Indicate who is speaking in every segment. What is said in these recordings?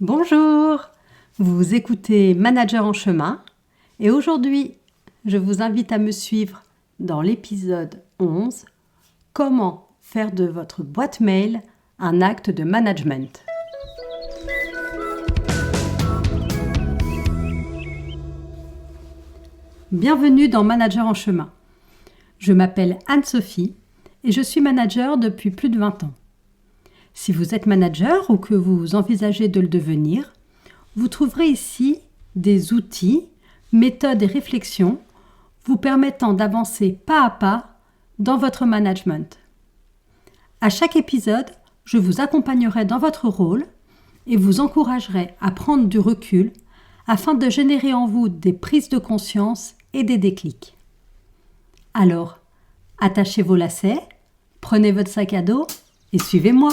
Speaker 1: Bonjour, vous écoutez Manager en chemin et aujourd'hui, je vous invite à me suivre dans l'épisode 11, Comment faire de votre boîte mail un acte de management. Bienvenue dans Manager en chemin. Je m'appelle Anne-Sophie et je suis manager depuis plus de 20 ans. Si vous êtes manager ou que vous envisagez de le devenir, vous trouverez ici des outils, méthodes et réflexions vous permettant d'avancer pas à pas dans votre management. À chaque épisode, je vous accompagnerai dans votre rôle et vous encouragerai à prendre du recul afin de générer en vous des prises de conscience et des déclics. Alors, attachez vos lacets, prenez votre sac à dos et suivez-moi.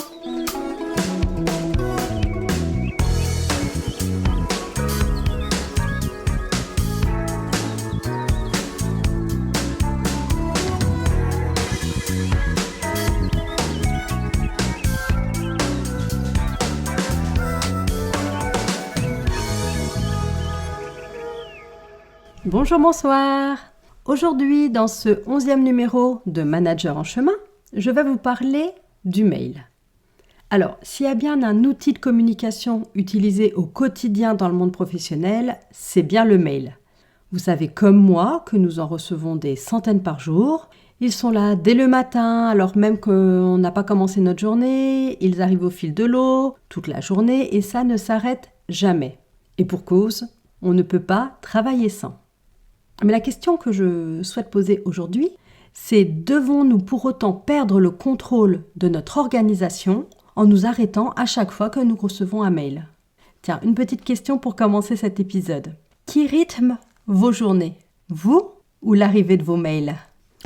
Speaker 1: Bonjour, bonsoir. Aujourd'hui, dans ce 11e numéro de Manager en chemin, je vais vous parler du mail. Alors, s'il y a bien un outil de communication utilisé au quotidien dans le monde professionnel, c'est bien le mail. Vous savez comme moi que nous en recevons des centaines par jour. Ils sont là dès le matin, alors même qu'on n'a pas commencé notre journée. Ils arrivent au fil de l'eau, toute la journée, et ça ne s'arrête jamais. Et pour cause, on ne peut pas travailler sans. Mais la question que je souhaite poser aujourd'hui, c'est devons-nous pour autant perdre le contrôle de notre organisation en nous arrêtant à chaque fois que nous recevons un mail? Tiens, une petite question pour commencer cet épisode. Qui rythme vos journées? Vous ou l'arrivée de vos mails?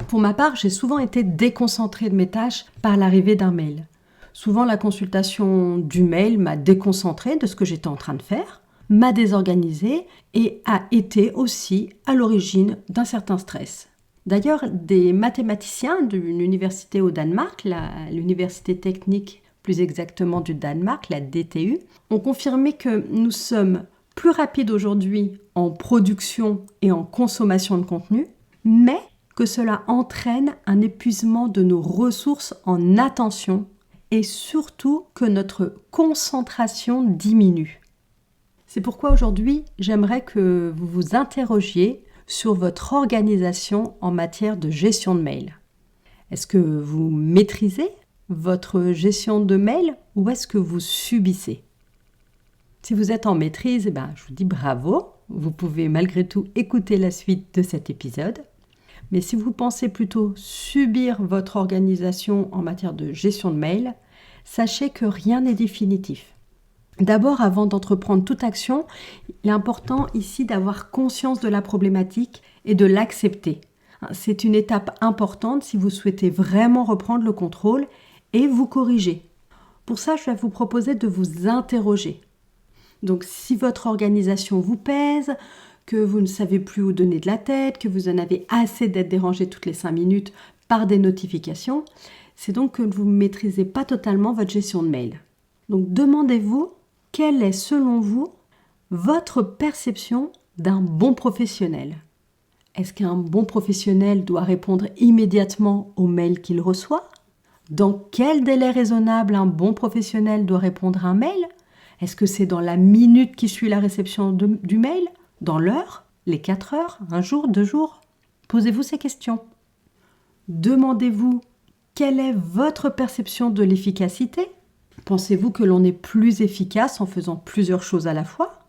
Speaker 1: Pour ma part, j'ai souvent été déconcentrée de mes tâches par l'arrivée d'un mail. Souvent, la consultation du mail m'a déconcentrée de ce que j'étais en train de faire, m'a désorganisée et a été aussi à l'origine d'un certain stress. D'ailleurs, des mathématiciens d'une université au Danemark, l'université technique plus exactement du Danemark, la DTU, ont confirmé que nous sommes plus rapides aujourd'hui en production et en consommation de contenu, mais que cela entraîne un épuisement de nos ressources en attention et surtout que notre concentration diminue. C'est pourquoi aujourd'hui, j'aimerais que vous vous interrogiez sur votre organisation en matière de gestion de mail. Est-ce que vous maîtrisez votre gestion de mail ou est-ce que vous subissez? Si vous êtes en maîtrise, je vous dis bravo. Vous pouvez malgré tout écouter la suite de cet épisode. Mais si vous pensez plutôt subir votre organisation en matière de gestion de mail, sachez que rien n'est définitif. D'abord, avant d'entreprendre toute action, il est important ici d'avoir conscience de la problématique et de l'accepter. C'est une étape importante si vous souhaitez vraiment reprendre le contrôle et vous corriger. Pour ça, je vais vous proposer de vous interroger. Donc, si votre organisation vous pèse, que vous ne savez plus où donner de la tête, que vous en avez assez d'être dérangé toutes les 5 minutes par des notifications, c'est donc que vous ne maîtrisez pas totalement votre gestion de mail. Donc, demandez-vous quelle est, selon vous, votre perception d'un bon professionnel? Est-ce qu'un bon professionnel doit répondre immédiatement aux mails qu'il reçoit? Dans quel délai raisonnable un bon professionnel doit répondre à un mail? Est-ce que c'est dans la minute qui suit la réception du mail? Dans l'heure? Les 4 heures? Un jour? 2 jours? Posez-vous ces questions. Demandez-vous quelle est votre perception de l'efficacité? Pensez-vous que l'on est plus efficace en faisant plusieurs choses à la fois?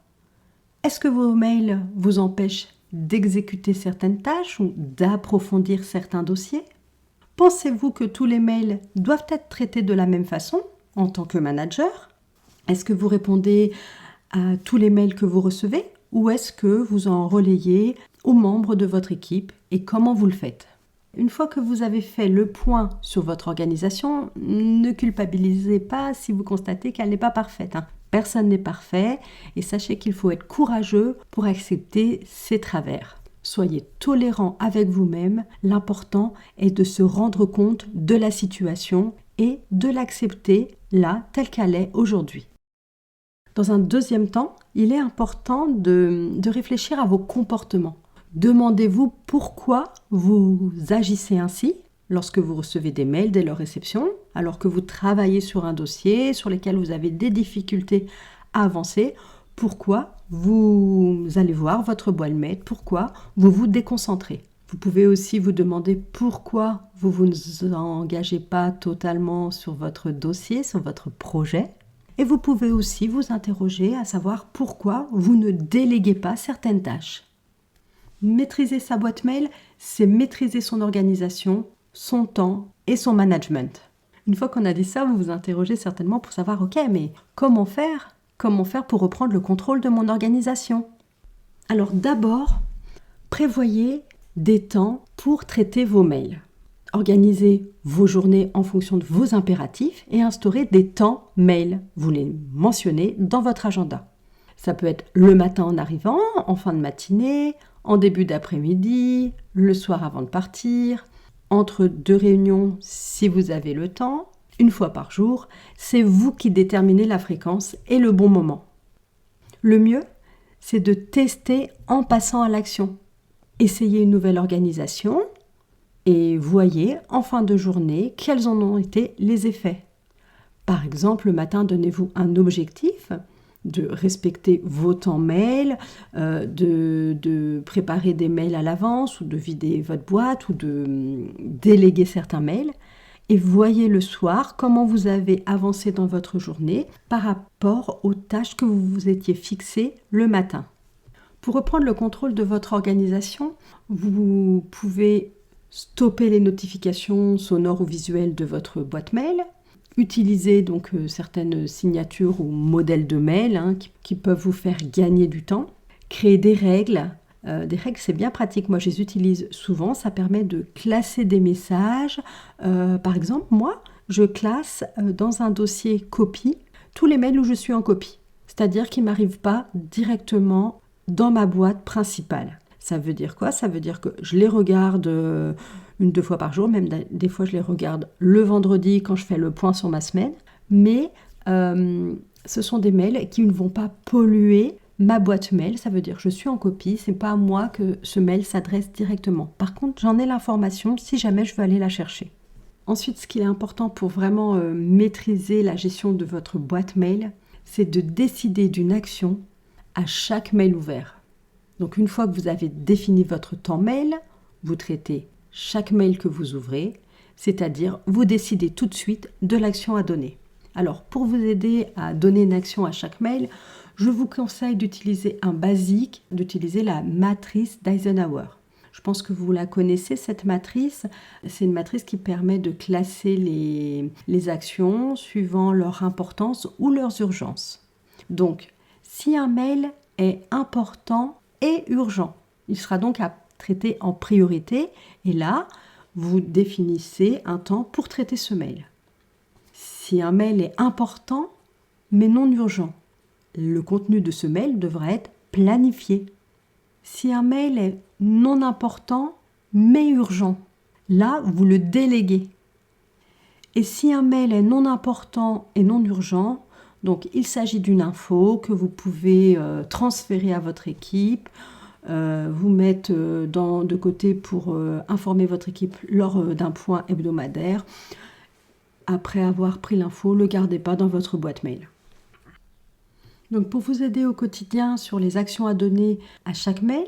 Speaker 1: Est-ce que vos mails vous empêchent d'exécuter certaines tâches ou d'approfondir certains dossiers? Pensez-vous que tous les mails doivent être traités de la même façon en tant que manager? Est-ce que vous répondez à tous les mails que vous recevez ou est-ce que vous en relayez aux membres de votre équipe et comment vous le faites? Une fois que vous avez fait le point sur votre organisation, ne culpabilisez pas si vous constatez qu'elle n'est pas parfaite. Personne n'est parfait et sachez qu'il faut être courageux pour accepter ses travers. Soyez tolérant avec vous-même. L'important est de se rendre compte de la situation et de l'accepter là, telle qu'elle est aujourd'hui. Dans un deuxième temps, il est important de réfléchir à vos comportements. Demandez-vous pourquoi vous agissez ainsi lorsque vous recevez des mails dès leur réception, alors que vous travaillez sur un dossier sur lequel vous avez des difficultés à avancer. Pourquoi vous allez voir votre boîte mail, pourquoi vous vous déconcentrez. Vous pouvez aussi vous demander pourquoi vous ne vous engagez pas totalement sur votre dossier, sur votre projet. Et vous pouvez aussi vous interroger à savoir pourquoi vous ne déléguez pas certaines tâches. Maîtriser sa boîte mail, c'est maîtriser son organisation, son temps et son management. Une fois qu'on a dit ça, vous vous interrogez certainement pour savoir, ok, mais comment faire ? Comment faire pour reprendre le contrôle de mon organisation ? Alors d'abord, prévoyez des temps pour traiter vos mails. Organisez vos journées en fonction de vos impératifs et instaurez des temps mail. Vous les mentionnez dans votre agenda. Ça peut être le matin en arrivant, en fin de matinée, en début d'après-midi, le soir avant de partir, entre deux réunions si vous avez le temps, une fois par jour. C'est vous qui déterminez la fréquence et le bon moment. Le mieux, c'est de tester en passant à l'action. Essayez une nouvelle organisation et voyez en fin de journée quels en ont été les effets. Par exemple, le matin, donnez-vous un objectif de respecter vos temps mail, de préparer des mails à l'avance ou de vider votre boîte ou de déléguer certains mails. Et voyez le soir comment vous avez avancé dans votre journée par rapport aux tâches que vous vous étiez fixées le matin. Pour reprendre le contrôle de votre organisation, vous pouvez stopper les notifications sonores ou visuelles de votre boîte mail, utiliser donc certaines signatures ou modèles de mail qui peuvent vous faire gagner du temps, créer des règles. Des règles, c'est bien pratique. Moi, je les utilise souvent. Ça permet de classer des messages. Par exemple, moi, je classe dans un dossier copie tous les mails où je suis en copie. C'est-à-dire qu'ils ne m'arrivent pas directement dans ma boîte principale. Ça veut dire quoi ? Ça veut dire que je les regarde une, deux fois par jour, même des fois je les regarde le vendredi quand je fais le point sur ma semaine, mais ce sont des mails qui ne vont pas polluer ma boîte mail. Ça veut dire que je suis en copie, c'est pas à moi que ce mail s'adresse directement. Par contre, j'en ai l'information si jamais je veux aller la chercher. Ensuite, ce qui est important pour vraiment maîtriser la gestion de votre boîte mail, c'est de décider d'une action à chaque mail ouvert. Donc une fois que vous avez défini votre temps mail, vous traitez chaque mail que vous ouvrez, c'est-à-dire vous décidez tout de suite de l'action à donner. Alors pour vous aider à donner une action à chaque mail, je vous conseille d'utiliser un basique, d'utiliser la matrice d'Eisenhower. Je pense que vous la connaissez, cette matrice. C'est une matrice qui permet de classer les actions suivant leur importance ou leurs urgences. Donc, si un mail est important et urgent, il sera donc à traiter en priorité. Et là, vous définissez un temps pour traiter ce mail. Si un mail est important mais non urgent, le contenu de ce mail devra être planifié. Si un mail est non important mais urgent, là, vous le déléguez. Et si un mail est non important et non urgent, donc il s'agit d'une info que vous pouvez transférer à votre équipe, vous mettre de côté pour informer votre équipe lors d'un point hebdomadaire. Après avoir pris l'info, ne le gardez pas dans votre boîte mail. Donc pour vous aider au quotidien sur les actions à donner à chaque mail,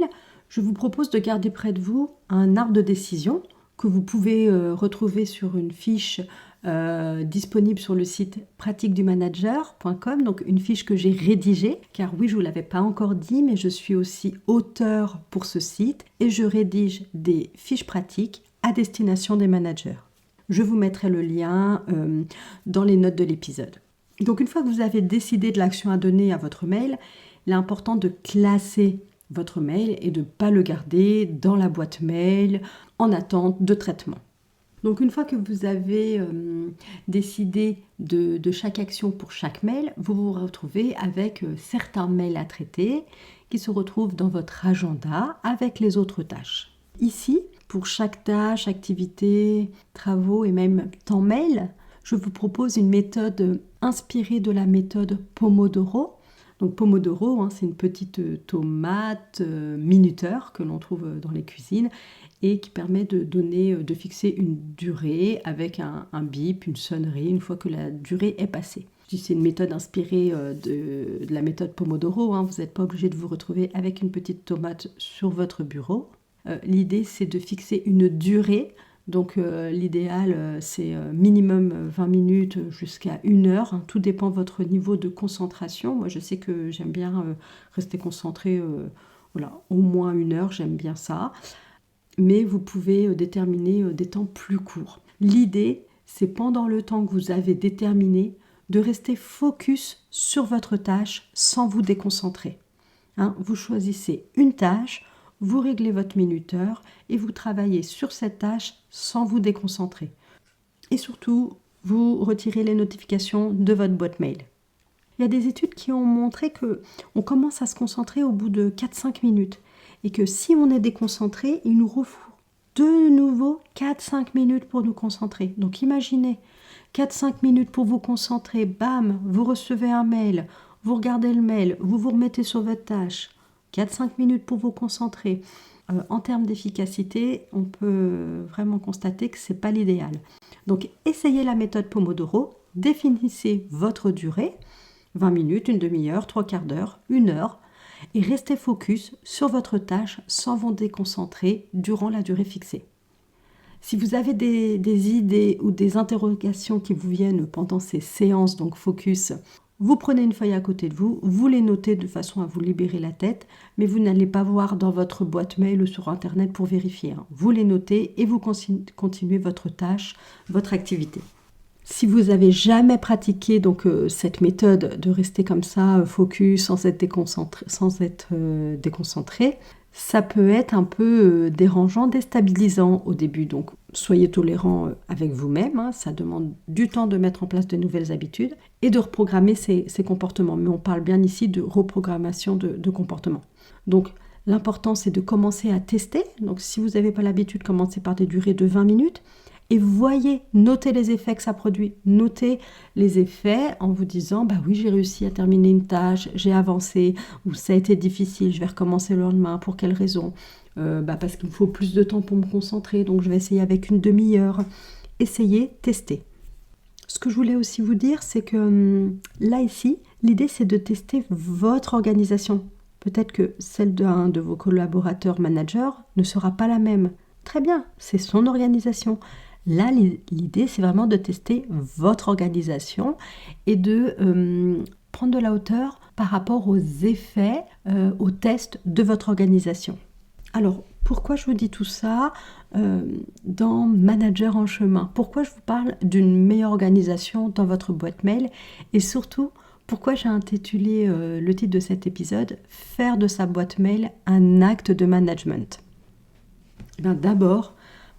Speaker 1: je vous propose de garder près de vous un arbre de décision que vous pouvez retrouver sur une fiche disponible sur le site pratiquedumanager.com, donc une fiche que j'ai rédigée, car oui, je ne vous l'avais pas encore dit, mais je suis aussi auteur pour ce site et je rédige des fiches pratiques à destination des managers. Je vous mettrai le lien dans les notes de l'épisode. Donc une fois que vous avez décidé de l'action à donner à votre mail, il est important de classer votre mail et de ne pas le garder dans la boîte mail en attente de traitement. Donc une fois que vous avez décidé de chaque action pour chaque mail, vous vous retrouvez avec certains mails à traiter qui se retrouvent dans votre agenda avec les autres tâches. Ici, pour chaque tâche, activité, travaux et même temps mail, je vous propose une méthode inspirée de la méthode Pomodoro. Donc Pomodoro, c'est une petite tomate minuteur que l'on trouve dans les cuisines et qui permet de fixer une durée avec un bip, une sonnerie, une fois que la durée est passée. C'est une méthode inspirée de la méthode Pomodoro. Vous n'êtes pas obligé de vous retrouver avec une petite tomate sur votre bureau. L'idée, c'est de fixer une durée. Donc l'idéal, c'est minimum 20 minutes jusqu'à 1 heure. Tout dépend de votre niveau de concentration. Moi, je sais que j'aime bien rester concentrée au moins 1 heure. J'aime bien ça. Mais vous pouvez déterminer des temps plus courts. L'idée, c'est pendant le temps que vous avez déterminé, de rester focus sur votre tâche sans vous déconcentrer. Vous choisissez une tâche, vous réglez votre minuteur et vous travaillez sur cette tâche sans vous déconcentrer. Et surtout, vous retirez les notifications de votre boîte mail. Il y a des études qui ont montré qu'on commence à se concentrer au bout de 4-5 minutes et que si on est déconcentré, il nous faut de nouveau 4-5 minutes pour nous concentrer. Donc imaginez, 4-5 minutes pour vous concentrer, bam, vous recevez un mail, vous regardez le mail, vous vous remettez sur votre tâche. 4-5 minutes pour vous concentrer. En termes d'efficacité, on peut vraiment constater que ce n'est pas l'idéal. Donc essayez la méthode Pomodoro, définissez votre durée, 20 minutes, une demi-heure, 3/4 d'heure, 1 heure, et restez focus sur votre tâche sans vous déconcentrer durant la durée fixée. Si vous avez des idées ou des interrogations qui vous viennent pendant ces séances, donc focus, vous prenez une feuille à côté de vous, vous les notez de façon à vous libérer la tête, mais vous n'allez pas voir dans votre boîte mail ou sur Internet pour vérifier. Vous les notez et vous continuez votre tâche, votre activité. Si vous n'avez jamais pratiqué cette méthode de rester comme ça, focus, sans être déconcentré, ça peut être un peu dérangeant, déstabilisant au début. Donc, soyez tolérant avec vous-même. Ça demande du temps de mettre en place de nouvelles habitudes et de reprogrammer ses comportements. Mais on parle bien ici de reprogrammation de comportement. Donc, l'important, c'est de commencer à tester. Donc, si vous n'avez pas l'habitude, commencez par des durées de 20 minutes. Et voyez, notez les effets que ça produit. Notez les effets en vous disant, oui, j'ai réussi à terminer une tâche, j'ai avancé, ou ça a été difficile, je vais recommencer le lendemain. Pour quelle raison ? Parce qu'il me faut plus de temps pour me concentrer, donc je vais essayer avec une demi-heure. Essayez, testez. Ce que je voulais aussi vous dire, c'est que là, ici, l'idée, c'est de tester votre organisation. Peut-être que celle d'un de vos collaborateurs managers ne sera pas la même. Très bien, c'est son organisation. Là, l'idée, c'est vraiment de tester votre organisation et de prendre de la hauteur par rapport aux effets, aux tests de votre organisation. Alors, pourquoi je vous dis tout ça dans Manager en chemin ? Pourquoi je vous parle d'une meilleure organisation dans votre boîte mail ? Et surtout, pourquoi j'ai intitulé le titre de cet épisode « Faire de sa boîte mail un acte de management ». D'abord,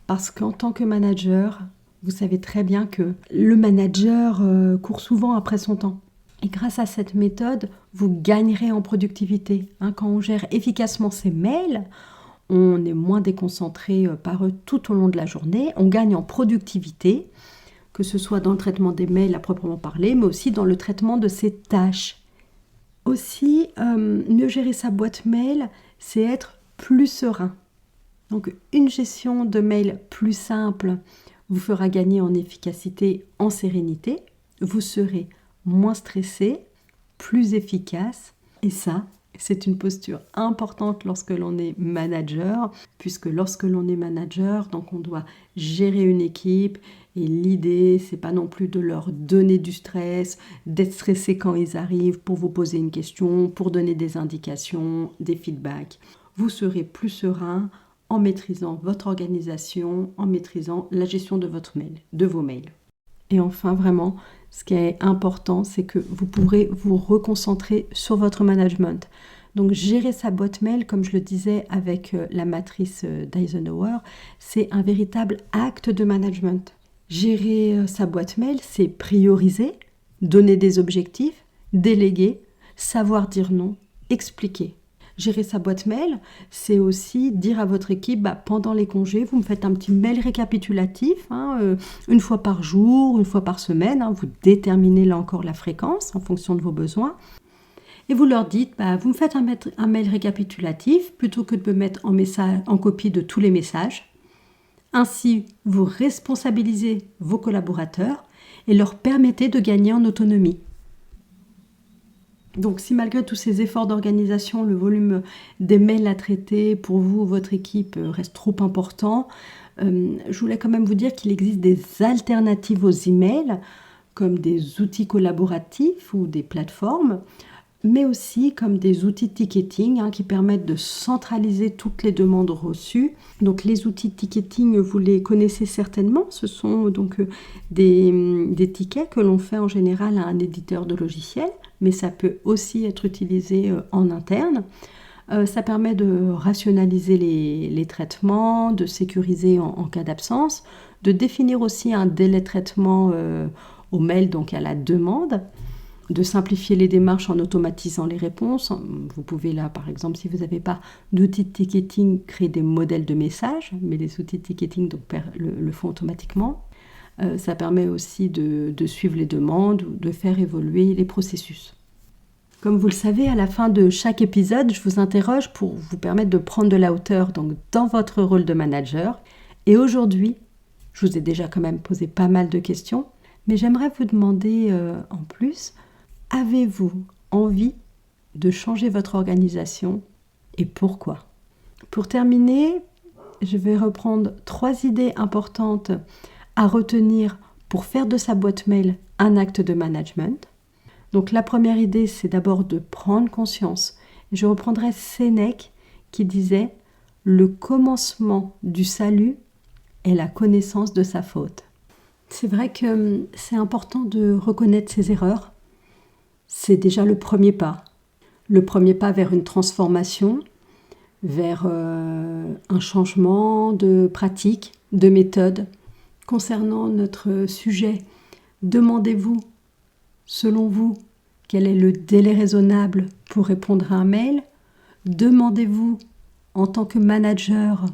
Speaker 1: parce qu'en tant que manager, vous savez très bien que le manager court souvent après son temps. Et grâce à cette méthode, vous gagnerez en productivité. Quand on gère efficacement ses mails, on est moins déconcentré par eux tout au long de la journée. On gagne en productivité, que ce soit dans le traitement des mails à proprement parler, mais aussi dans le traitement de ses tâches. Aussi, mieux gérer sa boîte mail, c'est être plus serein. Donc, une gestion de mail plus simple vous fera gagner en efficacité, en sérénité. Vous serez moins stressé, plus efficace. Et ça, c'est une posture importante lorsque l'on est manager, puisque lorsque l'on est manager, donc on doit gérer une équipe. Et l'idée, c'est pas non plus de leur donner du stress, d'être stressé quand ils arrivent pour vous poser une question, pour donner des indications, des feedbacks. Vous serez plus serein en maîtrisant votre organisation, en maîtrisant la gestion de vos mails. Et enfin, vraiment, ce qui est important, c'est que vous pourrez vous reconcentrer sur votre management. Donc, gérer sa boîte mail, comme je le disais avec la matrice d'Eisenhower, c'est un véritable acte de management. Gérer sa boîte mail, c'est prioriser, donner des objectifs, déléguer, savoir dire non, expliquer. Gérer sa boîte mail, c'est aussi dire à votre équipe, pendant les congés, vous me faites un petit mail récapitulatif, une fois par jour, une fois par semaine, vous déterminez là encore la fréquence en fonction de vos besoins. et vous leur dites, vous me faites un mail récapitulatif plutôt que de me mettre en copie de tous les messages. Ainsi, vous responsabilisez vos collaborateurs et leur permettez de gagner en autonomie. Donc si malgré tous ces efforts d'organisation, le volume des mails à traiter pour vous ou votre équipe reste trop important, je voulais quand même vous dire qu'il existe des alternatives aux emails, comme des outils collaboratifs ou des plateformes, mais aussi comme des outils de ticketing qui permettent de centraliser toutes les demandes reçues. Donc les outils de ticketing, vous les connaissez certainement, ce sont donc des tickets que l'on fait en général à un éditeur de logiciels, mais ça peut aussi être utilisé en interne. Ça permet de rationaliser les traitements, de sécuriser en cas d'absence, de définir aussi un délai de traitement au mail, donc à la demande, de simplifier les démarches en automatisant les réponses. Vous pouvez là, par exemple, si vous n'avez pas d'outils de ticketing, créer des modèles de messages, mais les outils de ticketing le font automatiquement. Ça permet aussi de suivre les demandes ou de faire évoluer les processus. Comme vous le savez, à la fin de chaque épisode, je vous interroge pour vous permettre de prendre de la hauteur donc, dans votre rôle de manager. Et aujourd'hui, je vous ai déjà quand même posé pas mal de questions, mais j'aimerais vous demander en plus, avez-vous envie de changer votre organisation et pourquoi ? Pour terminer, je vais reprendre 3 idées importantes à retenir pour faire de sa boîte mail un acte de management. Donc la première idée, c'est d'abord de prendre conscience. Je reprendrai Sénèque qui disait « Le commencement du salut est la connaissance de sa faute ». C'est vrai que c'est important de reconnaître ses erreurs. C'est déjà le premier pas. Le premier pas vers une transformation, vers un changement de pratique, de méthode. Concernant notre sujet, demandez-vous, selon vous, quel est le délai raisonnable pour répondre à un mail ? Demandez-vous, en tant que manager,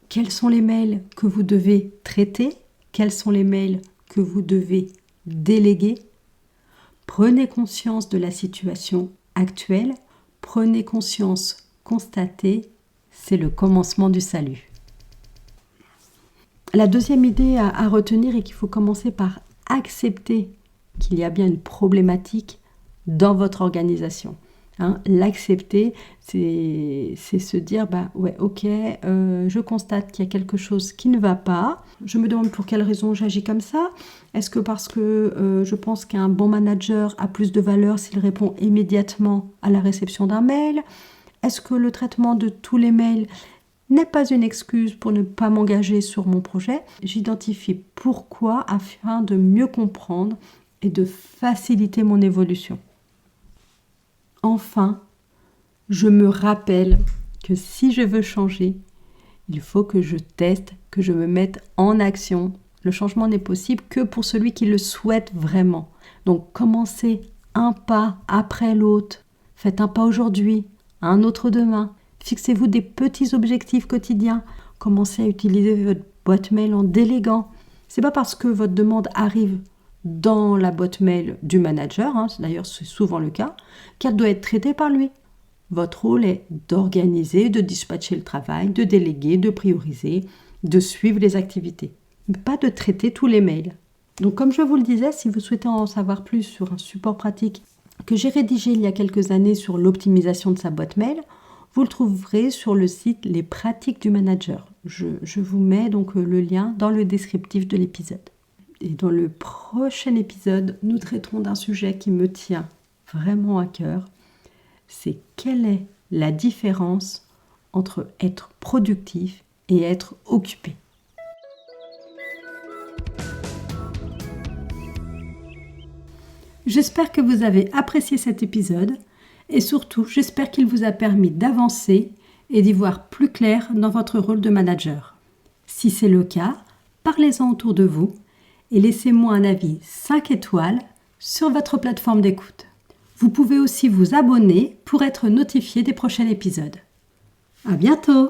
Speaker 1: quels sont les mails que vous devez traiter ? Quels sont les mails que vous devez déléguer ? Prenez conscience de la situation actuelle. Prenez conscience, constatez, c'est le commencement du salut. La deuxième idée à retenir est qu'il faut commencer par accepter qu'il y a bien une problématique dans votre organisation. L'accepter, c'est se dire, je constate qu'il y a quelque chose qui ne va pas. Je me demande pour quelle raison j'agis comme ça. Est-ce que parce que je pense qu'un bon manager a plus de valeur s'il répond immédiatement à la réception d'un mail ? Est-ce que le traitement de tous les mails n'est pas une excuse pour ne pas m'engager sur mon projet ? J'identifie pourquoi afin de mieux comprendre et de faciliter mon évolution. Enfin, je me rappelle que si je veux changer, il faut que je teste, que je me mette en action. Le changement n'est possible que pour celui qui le souhaite vraiment. Donc, commencez un pas après l'autre. Faites un pas aujourd'hui, un autre demain. Fixez-vous des petits objectifs quotidiens. Commencez à utiliser votre boîte mail en déléguant. C'est pas parce que votre demande arrive dans la boîte mail du manager, d'ailleurs c'est souvent le cas, qu'elle doit être traitée par lui. Votre rôle est d'organiser, de dispatcher le travail, de déléguer, de prioriser, de suivre les activités, mais pas de traiter tous les mails. Donc comme je vous le disais, si vous souhaitez en savoir plus sur un support pratique que j'ai rédigé il y a quelques années sur l'optimisation de sa boîte mail, vous le trouverez sur le site Les pratiques du manager. Je vous mets donc le lien dans le descriptif de l'épisode. Et dans le prochain épisode, nous traiterons d'un sujet qui me tient vraiment à cœur. C'est quelle est la différence entre être productif et être occupé. J'espère que vous avez apprécié cet épisode et surtout, j'espère qu'il vous a permis d'avancer et d'y voir plus clair dans votre rôle de manager. Si c'est le cas, parlez-en autour de vous et laissez-moi un avis 5 étoiles sur votre plateforme d'écoute. Vous pouvez aussi vous abonner pour être notifié des prochains épisodes. À bientôt!